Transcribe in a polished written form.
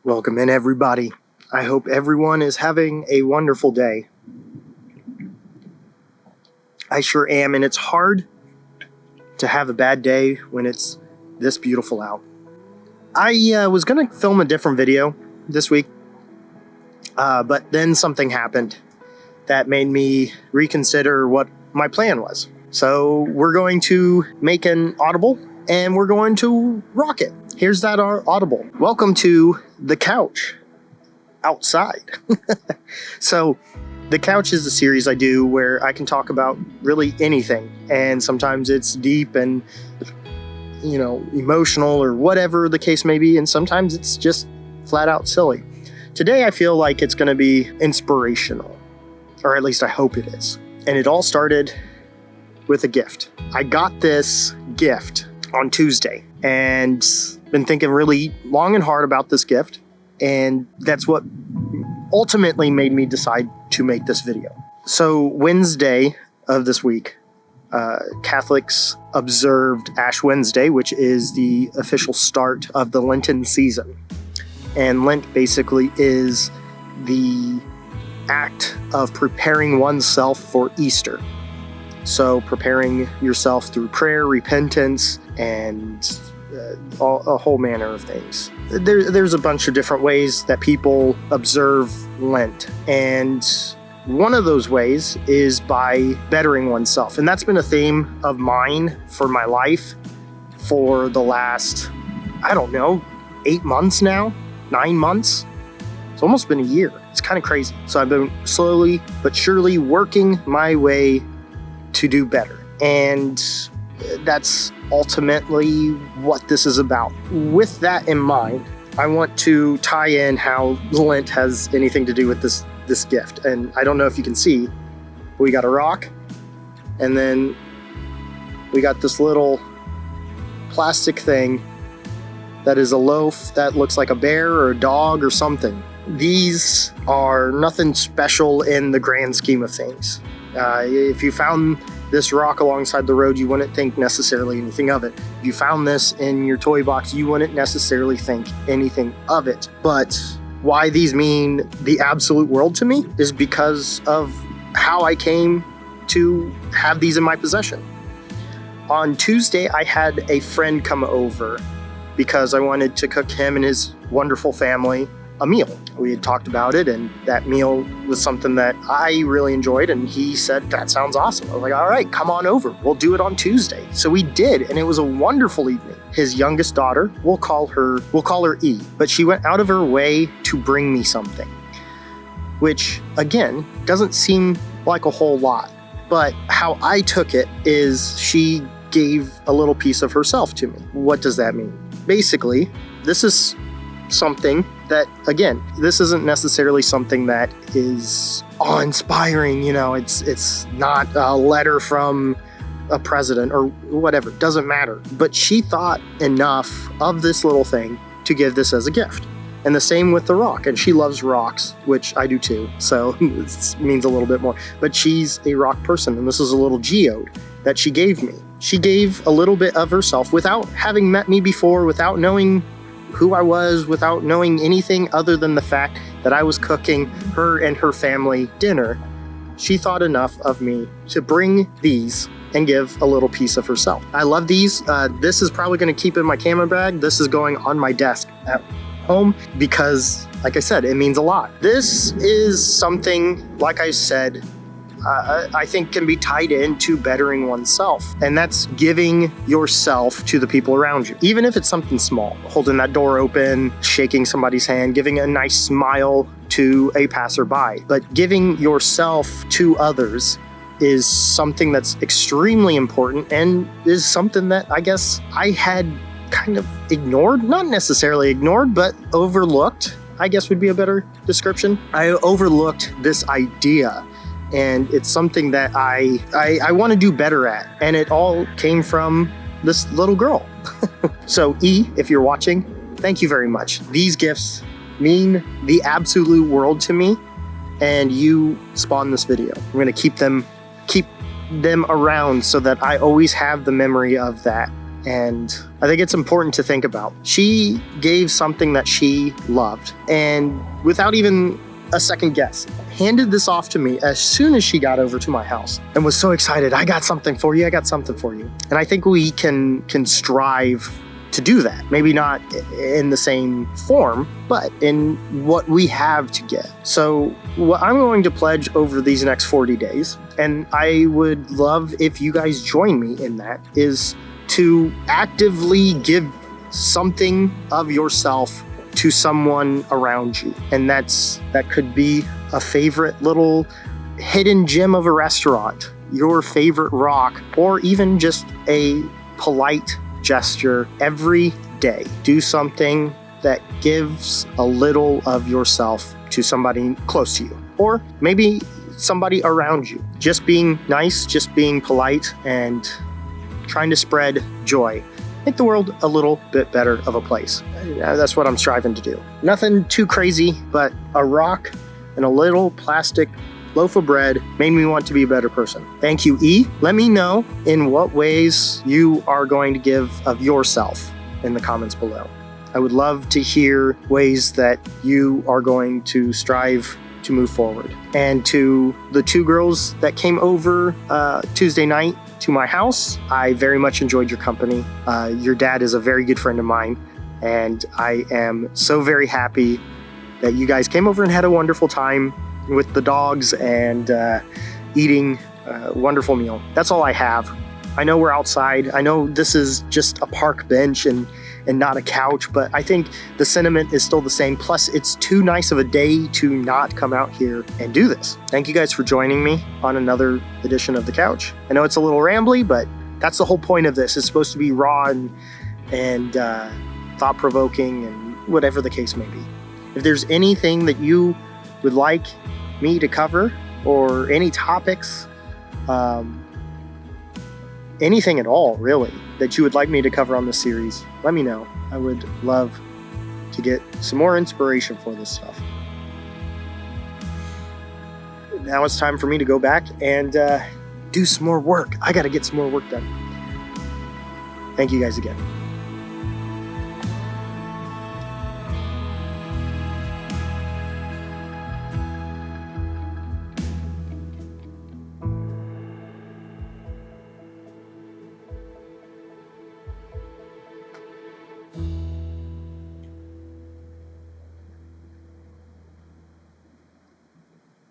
Welcome in, everybody. I hope everyone is having a wonderful day. I sure am, and it's hard to have a bad day when it's this beautiful out. I was going to film a different video this week, but then something happened that made me reconsider what my plan was. So we're going to make an audible, and we're going to rock it. Here's that audible. Welcome to the couch outside. So the couch is a series I do where I can talk about really anything, and sometimes it's deep and emotional or whatever the case may be, and sometimes it's just flat out silly. Today I feel like it's going to be inspirational, or at least I hope it is. And it all started with a gift. I got this gift on Tuesday and been thinking really long and hard about this gift, and that's what ultimately made me decide to make this video. So Wednesday of this week, Catholics observed Ash Wednesday, which is the official start of the Lenten season. And Lent basically is the act of preparing oneself for Easter. So preparing yourself through prayer, repentance, and a whole manner of things. There's a bunch of different ways that people observe Lent, and one of those ways is by bettering oneself. And that's been a theme of mine for my life for the last, 8 months now, 9 months. It's almost been a year. It's kind of crazy. So I've been slowly but surely working my way to do better. And that's ultimately what this is about. With that in mind, I want to tie in how Lent has anything to do with this gift. And I don't know if you can see, we got a rock, and then we got this little plastic thing that is a loaf that looks like a bear or a dog or something. These are nothing special in the grand scheme of things. If you found this rock alongside the road, you wouldn't think necessarily anything of it. If you found this in your toy box, you wouldn't necessarily think anything of it. But why these mean the absolute world to me is because of how I came to have these in my possession. On Tuesday, I had a friend come over because I wanted to cook him and his wonderful family a meal. We had talked about it, and that meal was something that I really enjoyed, and he said, that sounds awesome. I was like, all right, come on over. We'll do it on Tuesday. So we did, and it was a wonderful evening. His youngest daughter, we'll call her E, but she went out of her way to bring me something, which, again, doesn't seem like a whole lot. But how I took it is she gave a little piece of herself to me. What does that mean? Basically, this is something that, again, this isn't necessarily something that is awe-inspiring, it's not a letter from a president or whatever, it doesn't matter. But she thought enough of this little thing to give this as a gift. And the same with the rock, and she loves rocks, which I do too, so it means a little bit more. But she's a rock person, and this is a little geode that she gave me. She gave a little bit of herself without having met me before, without knowing who I was, without knowing anything other than the fact that I was cooking her and her family dinner. She thought enough of me to bring these and give a little piece of herself. I love these. This is probably going to keep in my camera bag. This is going on my desk at home because, like I said, it means a lot. This is something, like I said, I think can be tied into bettering oneself. And that's giving yourself to the people around you. Even if it's something small, holding that door open, shaking somebody's hand, giving a nice smile to a passerby. But giving yourself to others is something that's extremely important, and is something that I guess I had kind of ignored. Not necessarily ignored, but overlooked, I guess would be a better description. I overlooked this idea. And it's something that I want to do better at. And it all came from this little girl. So E, if you're watching, thank you very much. These gifts mean the absolute world to me, and you spawned this video. I'm going to keep them around so that I always have the memory of that. And I think it's important to think about. She gave something that she loved, and without even a second guess, handed this off to me as soon as she got over to my house and was so excited. I got something for you. I got something for you. And I think we can strive to do that. Maybe not in the same form, but in what we have to give. So what I'm going to pledge over these next 40 days, and I would love if you guys join me in that, is to actively give something of yourself to someone around you. And that could be a favorite little hidden gem of a restaurant, your favorite rock, or even just a polite gesture every day. Do something that gives a little of yourself to somebody close to you, or maybe somebody around you. Just being nice, just being polite, and trying to spread joy. Make the world a little bit better of a place. That's what I'm striving to do. Nothing too crazy, but a rock and a little plastic loaf of bread made me want to be a better person. Thank you, E. Let me know in what ways you are going to give of yourself in the comments below. I would love to hear ways that you are going to strive to move forward. And to the two girls that came over Tuesday night to my house, I very much enjoyed your company. Your dad is a very good friend of mine, and I am so very happy that you guys came over and had a wonderful time with the dogs and eating a wonderful meal. That's all I have. I know we're outside. I know this is just a park bench and not a couch, but I think the sentiment is still the same. Plus, it's too nice of a day to not come out here and do this. Thank you guys for joining me on another edition of The Couch. I know it's a little rambly, but that's the whole point of this. It's supposed to be raw and thought-provoking and whatever the case may be. If there's anything that you would like me to cover, or any topics, anything at all really that you would like me to cover on this series, let me know. I would love to get some more inspiration for this stuff. Now it's time for me to go back and do some more work. I gotta get some more work done. Thank you guys again.